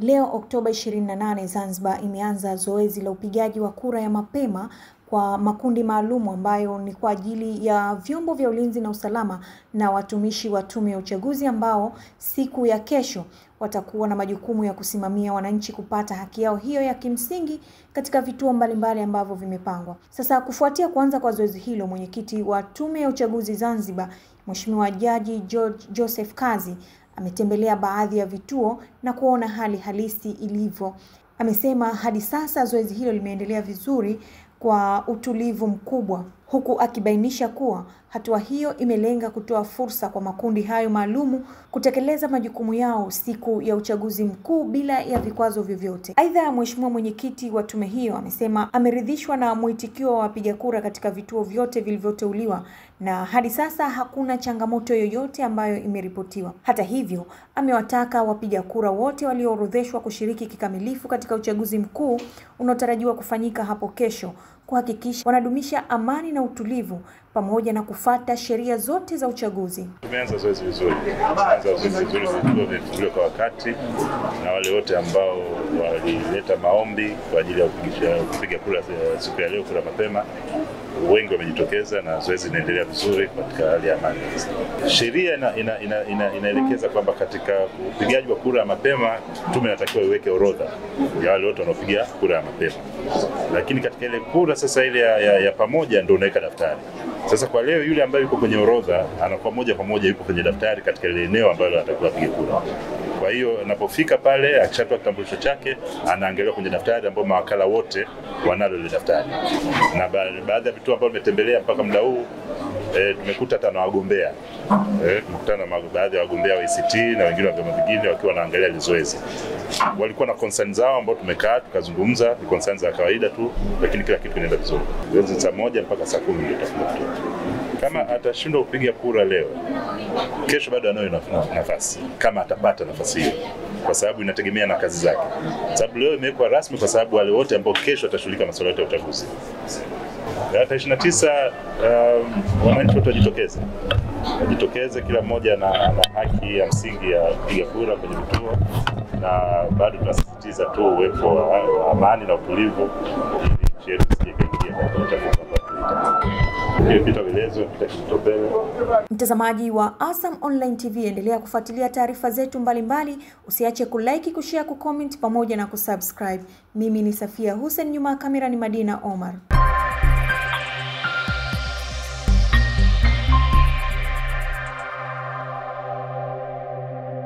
Leo Oktoba 28, Zanzibar imeanza zoezi la upigaji wa kura ya mapema kwa makundi maalum ambayo ni kwa ajili ya vyombo vya ulinzi na usalama na watumishi wa tume ya uchaguzi ambao siku ya kesho watakuwa na majukumu ya kusimamia wananchi kupata haki yao hiyo ya kimsingi katika vituo mbalimbali ambavyo vimepangwa. Sasa kufuatia kuanza kwa zoezi hilo, mwenyekiti wa tume ya uchaguzi Zanzibar, Mheshimiwa Jaji George Joseph Kazi ametembelea baadhi ya vituo na kuona hali halisi ilivyo. Amesema hadi sasa zoezi hilo limeendelea vizuri kwa utulivu mkubwa, huku akibainisha kuwa hatua hiyo imelenga kutoa fursa kwa makundi hayo maalumu kutekeleza majukumu yao siku ya uchaguzi mkuu bila ya vikwazo vyovyote. Aidha, Mheshimiwa mwenyekiti wa tume hiyo amesema ameridhishwa na mwitikio wa wapiga kura katika vituo vyote vilivyoteuliwa na hadi sasa hakuna changamoto yoyote ambayo imeripotiwa. Hata hivyo, amewataka wapiga kura wote walioorodheshwa kushiriki kikamilifu katika uchaguzi mkuu unaotarajiwa kufanyika hapo kesho kuhakikisha wanadumisha amani na utulivu pamoja na kufuata sheria zote za uchaguzi. Tumeanza zoezi vizuri. Vituo vimefunguliwa kwa wakati na wale wote ambao walileta maombi kwa ajili ya kupiga kura siku ya leo, kura mapema, wengi wamejitokeza na zoezi linaendelea vizuri katika hali ya amani. Sheria inaelekeza kwamba katika upigaji wa kura mapema tume inatakiwa iweke orodha ya wale wote wanaopiga kura ya mapema. Lakini katika ile kura sasa ile ya pamoja ndio unaweka daftari. Sasa kwa leo yule ambaye yuko kwenye orodha anakuwa moja kwa moja yuko kwenye daftari katika ile eneo ambalo anatakiwa apige kura. Kwa hiyo anapofika pale akishatoa kitambulisho chake anaangalia kwenye daftari ambao mawakala wote wanalo ile daftari. Na baadhi ya vituo ambavyo nimetembelea mpaka muda huu tumekuta hata na wagombea. Tumekutana na baadhi ya wagombea wa ACT na wengine wa vyama vingine wakiwa wanaangalia ile zoezi. Walikuwa na concerns zao ambao tumekaa tukazungumza, ni concerns za kawaida tu, lakini kila kitu kinaenda vizuri. Zoezi saa 1 mpaka saa 10 ndio tutakuwa. Kama atashindwa kupiga kura leo, kesho bado anayo nafasi kama atapata nafasi hiyo, kwa sababu inategemea na kazi zake. Sababu leo imewekwa rasmi kwa sababu wale wote ambao kesho watashughulika masuala ya uchaguzi. Tarehe 29 wananchi wote wajitokeze, kila mmoja na haki ya msingi ya kupiga kura kwenye vituo, na bado tunasisitiza tu uwepo wa amani na utulivu ili nchi yetu isije kaingia katika uchafuzi. Mtazamaji wa Asam Online TV, endelea kufuatilia taarifa zetu mbalimbali. Usiache kulike, kushare, kucomment pamoja na kusubscribe. Mimi ni Safia Hussein, nyuma ya kamera ni Madina Omar.